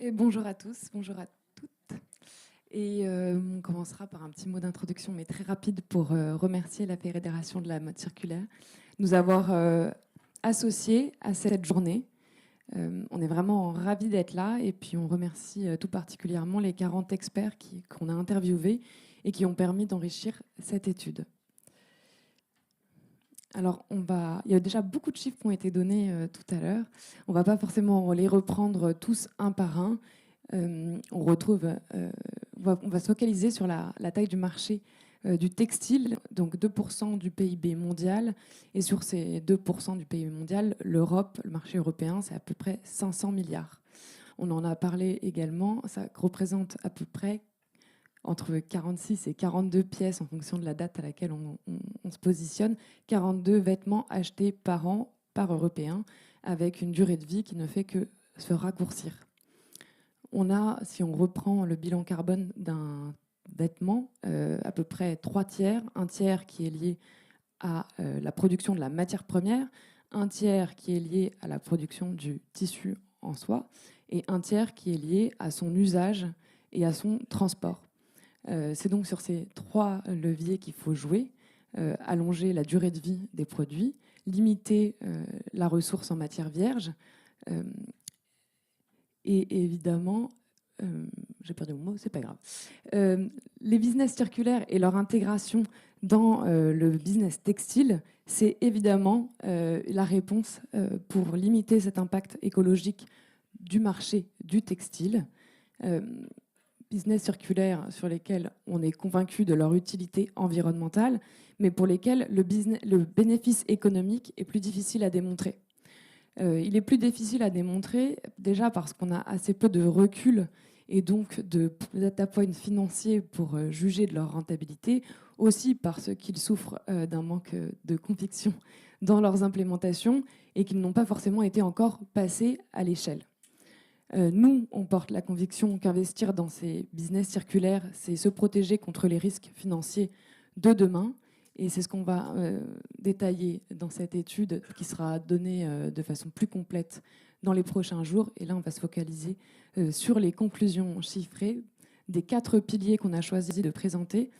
Et bonjour à tous, bonjour à toutes. Et on commencera par un petit mot d'introduction, mais très rapide, pour remercier la Fédération de la mode circulaire de nous avoir associés à cette journée. On est vraiment ravis d'être là, et puis on remercie tout particulièrement les 40 experts qu'on a interviewés et qui ont permis d'enrichir cette étude. Alors, il y a déjà beaucoup de chiffres qui ont été donnés tout à l'heure. On ne va pas forcément les reprendre tous un par un. On va se focaliser sur la taille du marché du textile, donc 2% du PIB mondial. Et sur ces 2% du PIB mondial, l'Europe, le marché européen, c'est à peu près 500 milliards. On en a parlé également, ça représente à peu près entre 46 et 42 pièces en fonction de la date à laquelle on se positionne, 42 vêtements achetés par an par Européen, avec une durée de vie qui ne fait que se raccourcir. On a, si on reprend le bilan carbone d'un vêtement, à peu près 3 tiers, un tiers qui est lié à la production de la matière première, un tiers qui est lié à la production du tissu en soi, et un tiers qui est lié à son usage et à son transport. C'est donc sur ces 3 leviers qu'il faut jouer, allonger la durée de vie des produits, limiter la ressource en matière vierge, et évidemment, j'ai perdu mon mot, c'est pas grave. Les business circulaires et leur intégration dans le business textile, c'est évidemment la réponse pour limiter cet impact écologique du marché du textile. Business circulaires sur lesquels on est convaincu de leur utilité environnementale, mais pour lesquels le bénéfice économique est plus difficile à démontrer. Il est plus difficile à démontrer, déjà parce qu'on a assez peu de recul et donc de data points financiers pour juger de leur rentabilité, aussi parce qu'ils souffrent d'un manque de conviction dans leurs implémentations et qu'ils n'ont pas forcément été encore passés à l'échelle. Nous, on porte la conviction qu'investir dans ces business circulaires, c'est se protéger contre les risques financiers de demain. Et c'est ce qu'on va détailler dans cette étude qui sera donnée de façon plus complète dans les prochains jours. Et là, on va se focaliser sur les conclusions chiffrées des 4 piliers qu'on a choisi de présenter.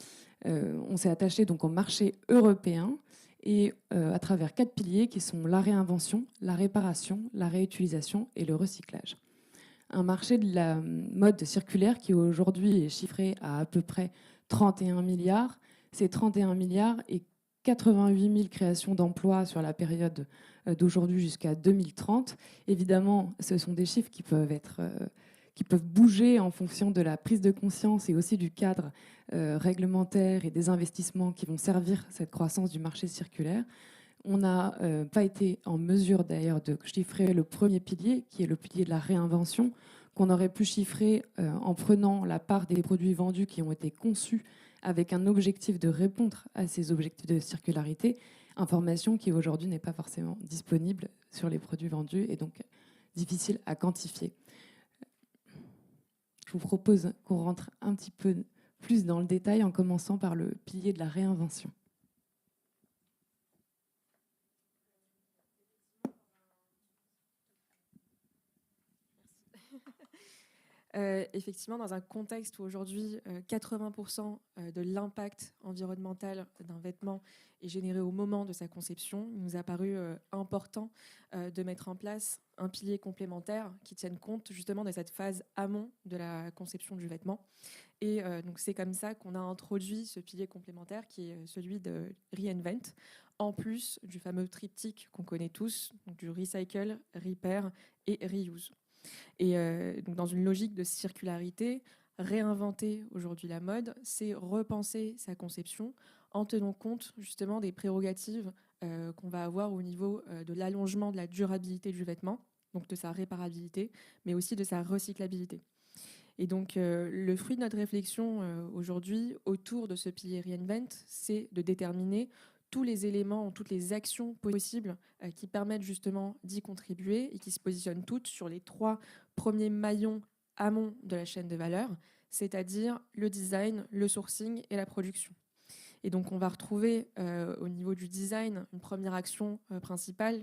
On s'est attaché donc au marché européen et à travers 4 piliers qui sont la réinvention, la réparation, la réutilisation et le recyclage. Un marché de la mode circulaire qui aujourd'hui est chiffré à peu près 31 milliards. C'est 31 milliards et 88 000 créations d'emplois sur la période d'aujourd'hui jusqu'à 2030. Évidemment, ce sont des chiffres qui peuvent bouger en fonction de la prise de conscience et aussi du cadre réglementaire et des investissements qui vont servir cette croissance du marché circulaire. On n'a pas été en mesure d'ailleurs de chiffrer le premier pilier, qui est le pilier de la réinvention, qu'on aurait pu chiffrer en prenant la part des produits vendus qui ont été conçus avec un objectif de répondre à ces objectifs de circularité, information qui aujourd'hui n'est pas forcément disponible sur les produits vendus et donc difficile à quantifier. Je vous propose qu'on rentre un petit peu plus dans le détail en commençant par le pilier de la réinvention. Effectivement, dans un contexte où aujourd'hui 80% de l'impact environnemental d'un vêtement est généré au moment de sa conception, il nous a paru important de mettre en place un pilier complémentaire qui tienne compte justement de cette phase amont de la conception du vêtement. Et donc c'est comme ça qu'on a introduit ce pilier complémentaire qui est celui de Reinvent, en plus du fameux triptyque qu'on connaît tous, donc du recycle, repair et reuse. Et donc dans une logique de circularité, réinventer aujourd'hui la mode, c'est repenser sa conception en tenant compte justement des prérogatives qu'on va avoir au niveau de l'allongement de la durabilité du vêtement, donc de sa réparabilité, mais aussi de sa recyclabilité. Et donc le fruit de notre réflexion aujourd'hui autour de ce pilier Reinvent, c'est de déterminer tous les éléments, toutes les actions possibles qui permettent justement d'y contribuer et qui se positionnent toutes sur les 3 premiers maillons amont de la chaîne de valeur, c'est-à-dire le design, le sourcing et la production. Et donc on va retrouver au niveau du design une première action principale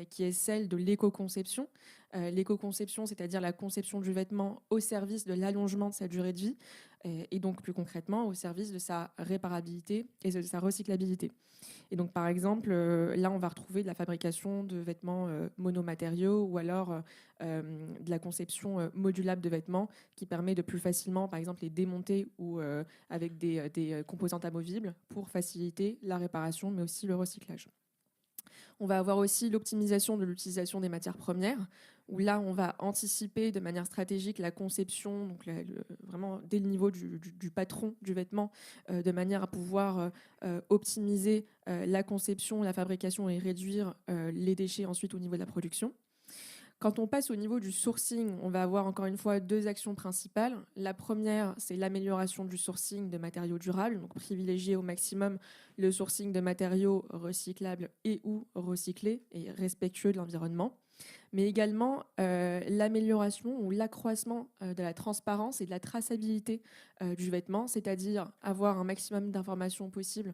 qui est celle de l'éco-conception, l'éco-conception, c'est-à-dire la conception du vêtement au service de l'allongement de sa durée de vie, et donc plus concrètement au service de sa réparabilité et de sa recyclabilité. Et donc, par exemple, là, on va retrouver de la fabrication de vêtements monomatériaux ou alors de la conception modulable de vêtements qui permet de plus facilement, par exemple, les démonter ou avec des composantes amovibles pour faciliter la réparation, mais aussi le recyclage. On va avoir aussi l'optimisation de l'utilisation des matières premières, où là, on va anticiper de manière stratégique la conception, donc vraiment dès le niveau du patron du vêtement, de manière à pouvoir optimiser la conception, la fabrication et réduire les déchets ensuite au niveau de la production. Quand on passe au niveau du sourcing, on va avoir encore une fois 2 actions principales. La première, c'est l'amélioration du sourcing de matériaux durables, donc privilégier au maximum le sourcing de matériaux recyclables et ou recyclés et respectueux de l'environnement. Mais également l'amélioration ou l'accroissement de la transparence et de la traçabilité du vêtement, c'est-à-dire avoir un maximum d'informations possibles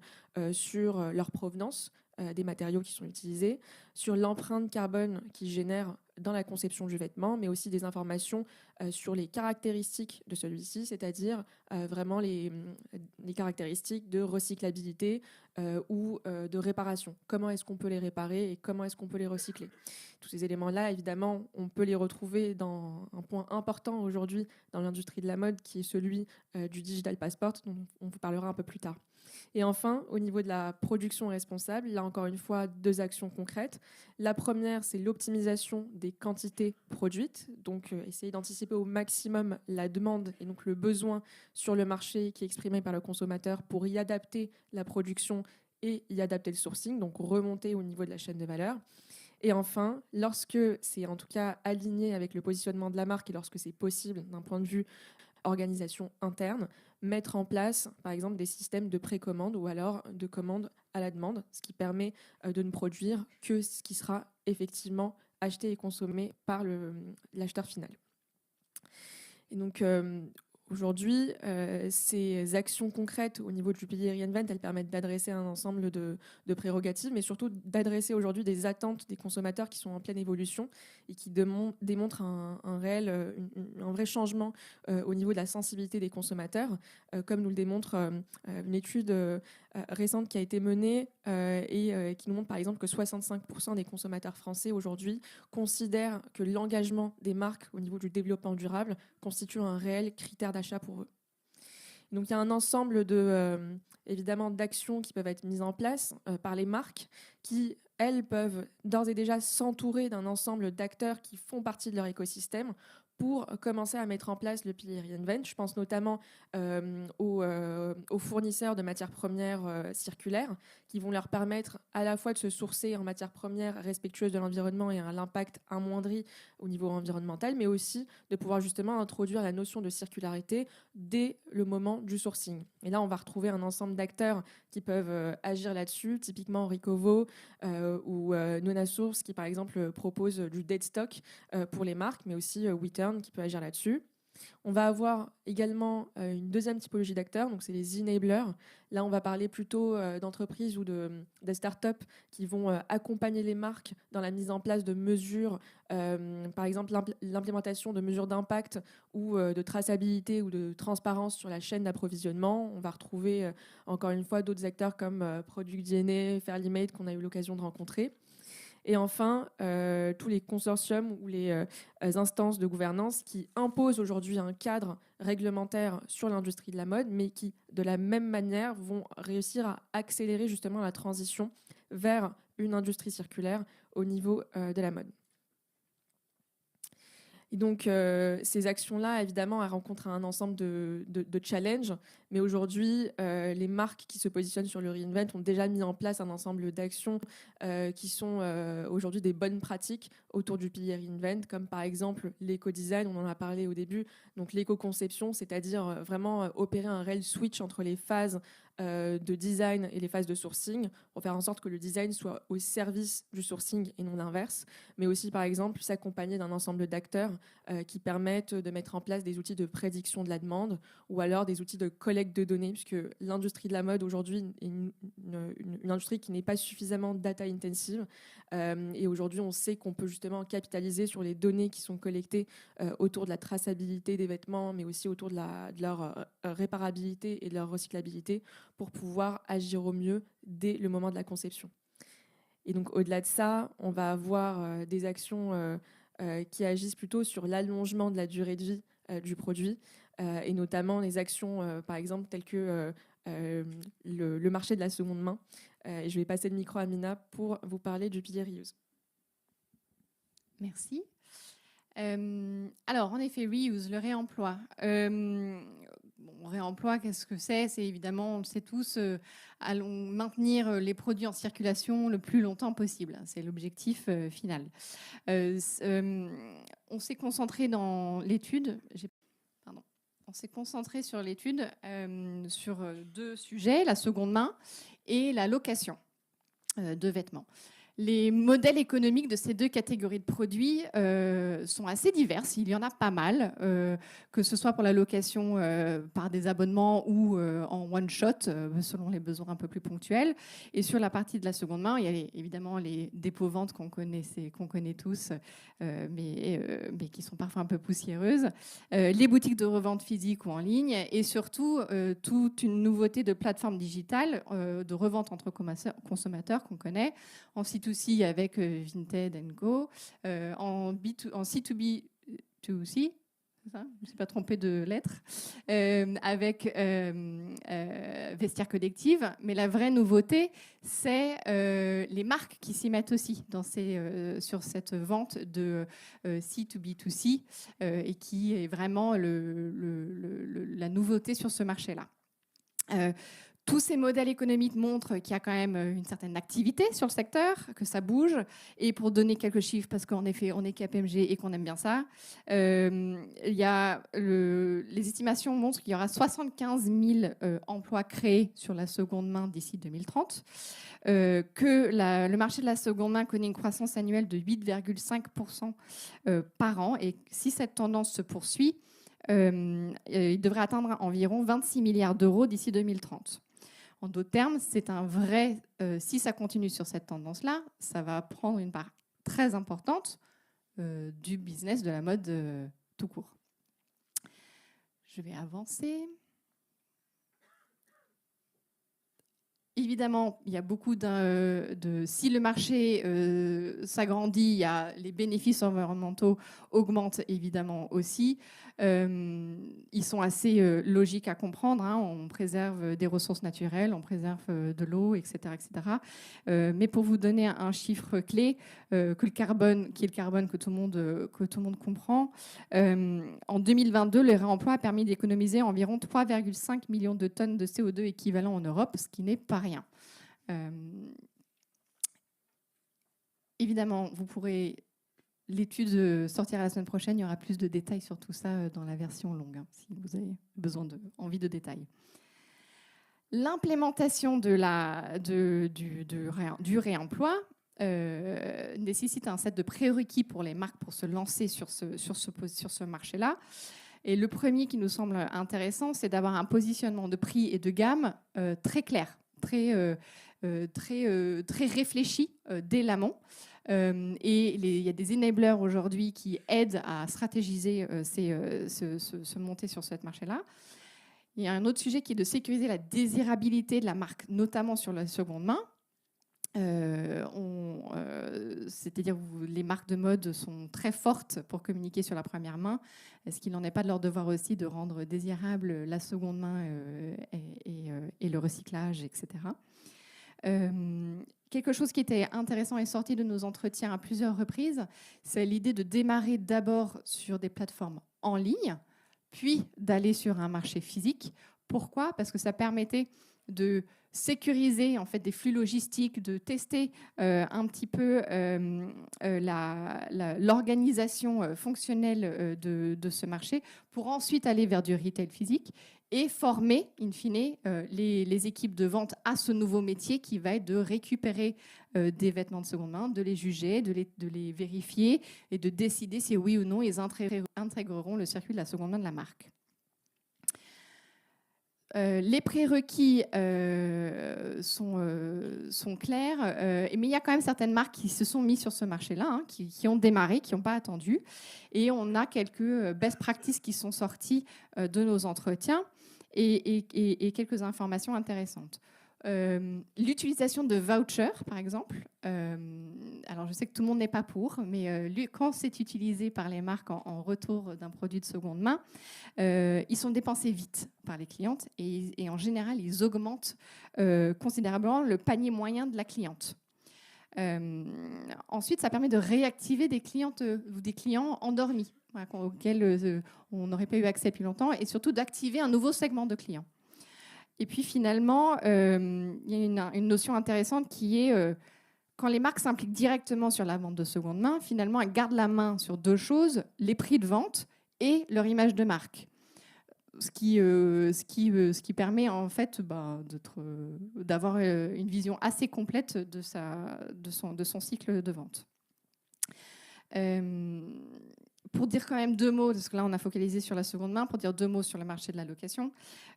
sur leur provenance, des matériaux qui sont utilisés, sur l'empreinte carbone qu'ils génèrent dans la conception du vêtement, mais aussi des informations sur les caractéristiques de celui-ci, c'est-à-dire vraiment les caractéristiques de recyclabilité ou de réparation. Comment est-ce qu'on peut les réparer et comment est-ce qu'on peut les recycler? Tous ces éléments-là, évidemment, on peut les retrouver dans un point important aujourd'hui dans l'industrie de la mode, qui est celui du digital passport, dont on vous parlera un peu plus tard. Et enfin, au niveau de la production responsable, là encore une fois, 2 actions concrètes. La première, c'est l'optimisation des quantités produites, donc essayer d'anticiper au maximum la demande et donc le besoin sur le marché qui est exprimé par le consommateur pour y adapter la production et y adapter le sourcing, donc remonter au niveau de la chaîne de valeur. Et enfin, lorsque c'est en tout cas aligné avec le positionnement de la marque et lorsque c'est possible d'un point de vue organisation interne, mettre en place, par exemple, des systèmes de précommande ou alors de commande à la demande, ce qui permet de ne produire que ce qui sera effectivement acheté et consommé par l'acheteur final. Et donc, aujourd'hui, ces actions concrètes au niveau du pilier Reinvent, elles permettent d'adresser un ensemble de prérogatives, mais surtout d'adresser aujourd'hui des attentes des consommateurs qui sont en pleine évolution et qui démontrent un vrai changement au niveau de la sensibilité des consommateurs, comme nous le démontre une étude récente qui a été menée et qui nous montre par exemple que 65% des consommateurs français aujourd'hui considèrent que l'engagement des marques au niveau du développement durable constitue un réel critère d'achat pour eux. Donc il y a un ensemble évidemment d'actions qui peuvent être mises en place par les marques qui, elles, peuvent d'ores et déjà s'entourer d'un ensemble d'acteurs qui font partie de leur écosystème pour commencer à mettre en place le pilier Reinvent. Je pense notamment aux fournisseurs de matières premières circulaires qui vont leur permettre à la fois de se sourcer en matières premières respectueuses de l'environnement et à l'impact amoindri au niveau environnemental, mais aussi de pouvoir justement introduire la notion de circularité dès le moment du sourcing. Et là, on va retrouver un ensemble d'acteurs qui peuvent agir là-dessus, typiquement Ricovo ou Nonasource qui, par exemple, propose du dead stock pour les marques, mais aussi WeTurn qui peut agir là-dessus. On va avoir également une deuxième typologie d'acteurs, donc c'est les enablers. Là, on va parler plutôt d'entreprises ou de startups qui vont accompagner les marques dans la mise en place de mesures, par exemple l'implémentation de mesures d'impact ou de traçabilité ou de transparence sur la chaîne d'approvisionnement. On va retrouver encore une fois d'autres acteurs comme Product DNA, Fairly Made qu'on a eu l'occasion de rencontrer. Et enfin, tous les consortiums ou les instances de gouvernance qui imposent aujourd'hui un cadre réglementaire sur l'industrie de la mode, mais qui, de la même manière, vont réussir à accélérer justement la transition vers une industrie circulaire au niveau de la mode. Et donc, ces actions-là, évidemment, elles rencontrent un ensemble de challenges. Mais aujourd'hui, les marques qui se positionnent sur le Reinvent ont déjà mis en place un ensemble d'actions qui sont aujourd'hui des bonnes pratiques autour du pilier Reinvent, comme par exemple l'éco-design, on en a parlé au début. Donc l'éco-conception, c'est-à-dire vraiment opérer un réel switch entre les phases de design et les phases de sourcing pour faire en sorte que le design soit au service du sourcing et non l'inverse, mais aussi par exemple s'accompagner d'un ensemble d'acteurs qui permettent de mettre en place des outils de prédiction de la demande ou alors des outils de collecte de données, puisque l'industrie de la mode aujourd'hui est une industrie qui n'est pas suffisamment data intensive. Et aujourd'hui, on sait qu'on peut justement capitaliser sur les données qui sont collectées autour de la traçabilité des vêtements, mais aussi autour de leur réparabilité et de leur recyclabilité pour pouvoir agir au mieux dès le moment de la conception. Et donc, au-delà de ça, on va avoir des actions qui agissent plutôt sur l'allongement de la durée de vie du produit, et notamment les actions, par exemple, telles que le marché de la seconde main. Et je vais passer le micro à Mina pour vous parler du pilier reuse. Merci. Alors, en effet, reuse, le réemploi. Réemploi, qu'est-ce que c'est? C'est évidemment, on le sait tous, allons maintenir les produits en circulation le plus longtemps possible. C'est l'objectif final. On s'est concentré dans l'étude. On s'est concentré sur l'étude sur deux sujets, la seconde main et la location de vêtements. Les modèles économiques de ces deux catégories de produits sont assez divers. Il y en a pas mal, que ce soit pour la location par des abonnements ou en one-shot, selon les besoins un peu plus ponctuels. Et sur la partie de la seconde main, il y a évidemment les dépôts-ventes qu'on connaît tous, mais qui sont parfois un peu poussiéreuses. Les boutiques de revente physique ou en ligne. Et surtout, toute une nouveauté de plateforme digitale de revente entre consommateurs qu'on connaît, en C2C avec Vinted & Go, en C2B2C, je ne me suis pas trompée de lettres, avec Vestiaire Collective. Mais la vraie nouveauté, c'est les marques qui s'y mettent aussi sur cette vente de C2B2C et qui est vraiment la nouveauté sur ce marché-là. Tous ces modèles économiques montrent qu'il y a quand même une certaine activité sur le secteur, que ça bouge. Et pour donner quelques chiffres, parce qu'en effet, on est KPMG et qu'on aime bien ça, les estimations montrent qu'il y aura 75 000 emplois créés sur la seconde main d'ici 2030, que le marché de la seconde main connaît une croissance annuelle de 8,5% par an. Et si cette tendance se poursuit, il devrait atteindre environ 26 milliards d'euros d'ici 2030. En d'autres termes, c'est un vrai... si ça continue sur cette tendance-là, ça va prendre une part très importante du business de la mode tout court. Je vais avancer. Évidemment, il y a beaucoup si le marché s'agrandit, les bénéfices environnementaux augmentent évidemment aussi. Ils sont assez logiques à comprendre. On préserve des ressources naturelles, on préserve de l'eau, etc., etc. Mais pour vous donner un chiffre clé, qui est le carbone que tout le monde comprend, en 2022, le réemploi a permis d'économiser environ 3,5 millions de tonnes de CO2 équivalent en Europe, ce qui n'est pas rien. Évidemment, vous pourrez... L'étude sortira la semaine prochaine. Il y aura plus de détails sur tout ça dans la version longue, si vous avez envie de détails. L'implémentation du réemploi nécessite un set de prérequis pour les marques pour se lancer sur ce marché-là. Et le premier qui nous semble intéressant, c'est d'avoir un positionnement de prix et de gamme très clair, très réfléchi dès l'amont. Et il y a des enablers aujourd'hui qui aident à stratégiser se monter sur ce marché-là. Il y a un autre sujet qui est de sécuriser la désirabilité de la marque, notamment sur la seconde main. C'est-à-dire que les marques de mode sont très fortes pour communiquer sur la première main. Est-ce qu'il n'en est pas de leur devoir aussi de rendre désirable la seconde main et le recyclage, etc. Quelque chose qui était intéressant et sorti de nos entretiens à plusieurs reprises, c'est l'idée de démarrer d'abord sur des plateformes en ligne, puis d'aller sur un marché physique. Pourquoi ? Parce que ça permettait de sécuriser en fait des flux logistiques, de tester un petit peu l'organisation fonctionnelle de ce marché pour ensuite aller vers du retail physique et former, in fine, les équipes de vente à ce nouveau métier qui va être de récupérer des vêtements de seconde main, de les juger, de les vérifier et de décider si oui ou non ils intégreront le circuit de la seconde main de la marque. Les prérequis sont clairs, mais il y a quand même certaines marques qui se sont mises sur ce marché-là, hein, qui ont démarré, qui n'ont pas attendu. Et on a quelques best practices qui sont sorties de nos entretiens et quelques informations intéressantes. L'utilisation de vouchers, par exemple. Alors, je sais que tout le monde n'est pas pour, mais quand c'est utilisé par les marques en retour d'un produit de seconde main, ils sont dépensés vite par les clientes et en général, ils augmentent considérablement le panier moyen de la cliente. Ensuite, ça permet de réactiver des clientes ou des clients endormis, voilà, auxquels on n'aurait pas eu accès depuis longtemps, et surtout d'activer un nouveau segment de clients. Et puis finalement, il y a une notion intéressante qui est quand les marques s'impliquent directement sur la vente de seconde main, finalement, elles gardent la main sur deux choses, les prix de vente et leur image de marque. Ce qui permet en fait d'avoir une vision assez complète de son cycle de vente. Pour dire quand même deux mots, parce que là on a focalisé sur la seconde main, pour dire deux mots sur le marché de la location.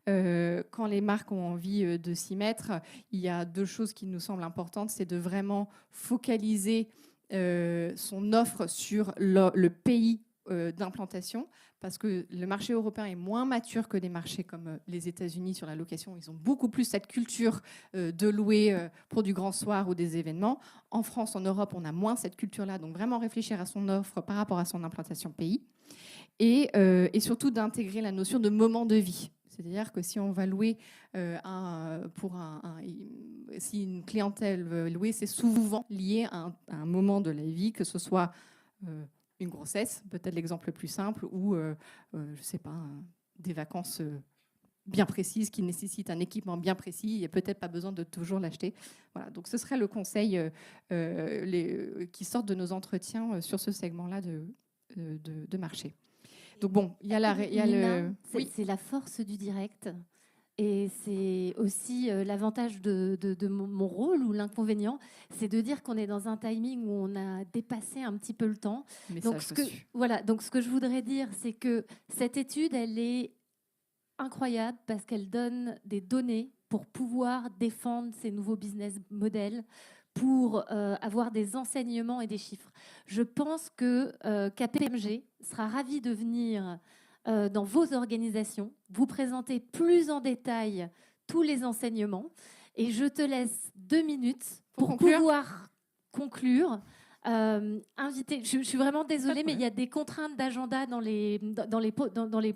Quand les marques ont envie de s'y mettre, il y a deux choses qui nous semblent importantes, c'est de vraiment focaliser son offre sur le pays d'implantation, parce que le marché européen est moins mature que des marchés comme les États-Unis sur la location. Ils ont beaucoup plus cette culture de louer pour du grand soir ou des événements. En France, en Europe, on a moins cette culture-là, donc vraiment réfléchir à son offre par rapport à son implantation pays. Et surtout d'intégrer la notion de moment de vie. C'est-à-dire que si on va louer si une clientèle veut louer, c'est souvent lié à un moment de la vie, que ce soit une grossesse, peut-être l'exemple le plus simple, ou, je ne sais pas, des vacances bien précises qui nécessitent un équipement bien précis. Il n'y a peut-être pas besoin de toujours l'acheter. Voilà, donc ce serait le conseil qui sort de nos entretiens sur ce segment-là de marché. Donc bon, il y a c'est la force du direct. Et c'est aussi l'avantage de mon rôle ou l'inconvénient, c'est de dire qu'on est dans un timing où on a dépassé un petit peu le temps. Donc ce que je voudrais dire, c'est que cette étude, elle est incroyable parce qu'elle donne des données pour pouvoir défendre ces nouveaux business models, pour avoir des enseignements et des chiffres. Je pense que KPMG sera ravi de venir dans vos organisations, vous présenter plus en détail tous les enseignements. Et je te laisse 2 minutes pour pouvoir conclure. Je suis vraiment désolée, mais il y a des contraintes d'agenda dans les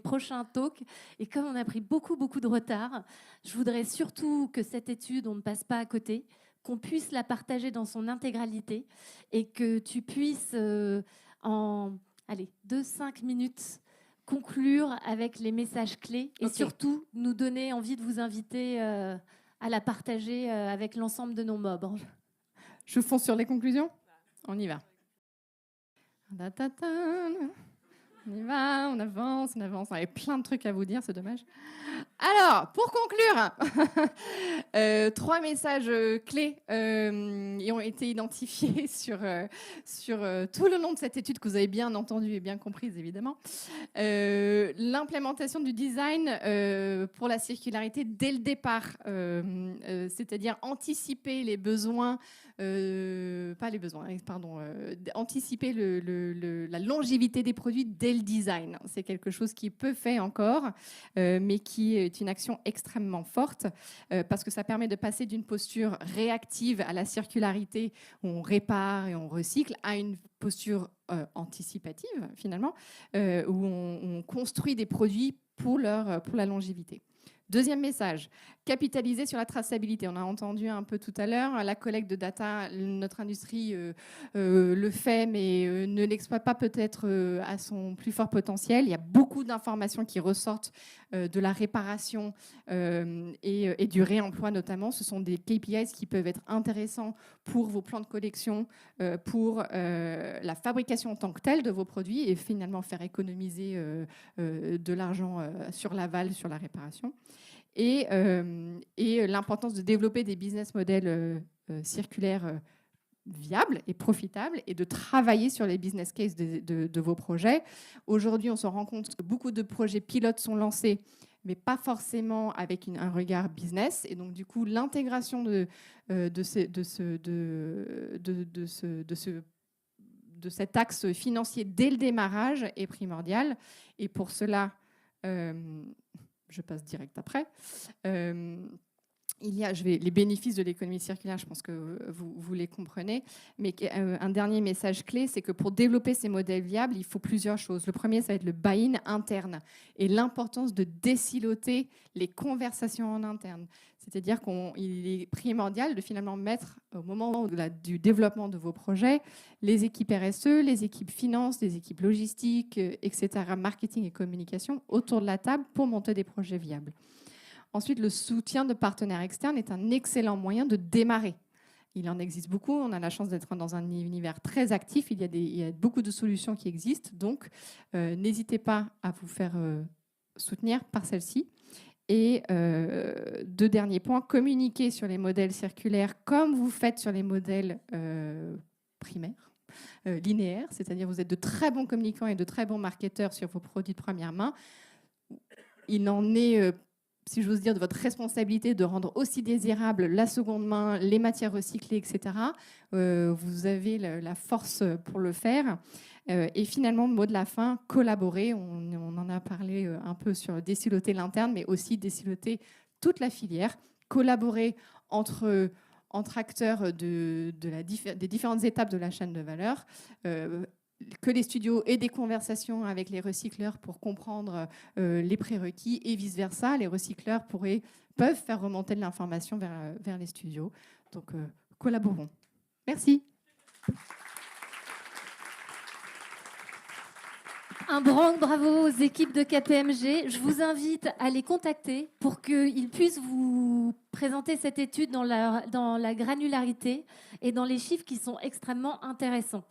prochains talks. Et comme on a pris beaucoup de retard, je voudrais surtout que cette étude, on ne passe pas à côté, qu'on puisse la partager dans son intégralité et que tu puisses, en 2-5 minutes, conclure avec les messages clés et surtout nous donner envie de vous inviter à la partager avec l'ensemble de nos membres. Je fonce sur les conclusions ? On y va. On y va, on avance. On avait plein de trucs à vous dire, c'est dommage. Alors, pour conclure, 3 messages clés ont été identifiés sur tout le long de cette étude que vous avez bien entendu et bien comprise, évidemment. L'implémentation du design pour la circularité dès le départ, c'est-à-dire anticiper les besoins, anticiper la longévité des produits dès le design. C'est quelque chose qui peut faire encore, mais qui est une action extrêmement forte parce que ça permet de passer d'une posture réactive à la circularité où on répare et on recycle à une posture anticipative finalement où on construit des produits pour la longévité. Deuxième message, capitaliser sur la traçabilité. On a entendu un peu tout à l'heure, la collecte de data, notre industrie le fait, mais ne l'exploite pas peut-être à son plus fort potentiel. Il y a beaucoup d'informations qui ressortent de la réparation et du réemploi notamment. Ce sont des KPIs qui peuvent être intéressants pour vos plans de collection, pour la fabrication en tant que telle de vos produits et finalement faire économiser de l'argent sur l'aval, sur la réparation. Et l'importance de développer des business models circulaires viables et profitables et de travailler sur les business cases de vos projets. Aujourd'hui, on se rend compte que beaucoup de projets pilotes sont lancés, mais pas forcément avec un regard business. Et donc, du coup, l'intégration de cet axe financier dès le démarrage est primordial. Et pour cela, je passe direct après. Il y a les bénéfices de l'économie circulaire, je pense que vous les comprenez, mais un dernier message clé, c'est que pour développer ces modèles viables, il faut plusieurs choses. Le premier, ça va être le buy-in interne et l'importance de désiloter les conversations en interne. C'est-à-dire qu'il est primordial de finalement mettre, au moment du développement de vos projets, les équipes RSE, les équipes finance, les équipes logistiques, etc., marketing et communication, autour de la table pour monter des projets viables. Ensuite, le soutien de partenaires externes est un excellent moyen de démarrer. Il en existe beaucoup. On a la chance d'être dans un univers très actif. Il y a beaucoup de solutions qui existent. Donc, n'hésitez pas à vous faire soutenir par celle-ci. Et deux derniers points, communiquer sur les modèles circulaires comme vous faites sur les modèles primaires, linéaires. C'est-à-dire vous êtes de très bons communicants et de très bons marketeurs sur vos produits de première main. Il en est... si j'ose dire, de votre responsabilité de rendre aussi désirable la seconde main, les matières recyclées, etc. Vous avez la force pour le faire. Et finalement, mot de la fin, collaborer. On en a parlé un peu sur désiloter l'interne, mais aussi désiloter toute la filière. Collaborer entre acteurs des différentes étapes de la chaîne de valeur. Que les studios aient des conversations avec les recycleurs pour comprendre les prérequis et vice-versa. Les recycleurs peuvent faire remonter de l'information vers les studios. Donc, collaborons. Merci. Un grand bravo aux équipes de KPMG. Je vous invite à les contacter pour qu'ils puissent vous présenter cette étude dans la granularité et dans les chiffres qui sont extrêmement intéressants.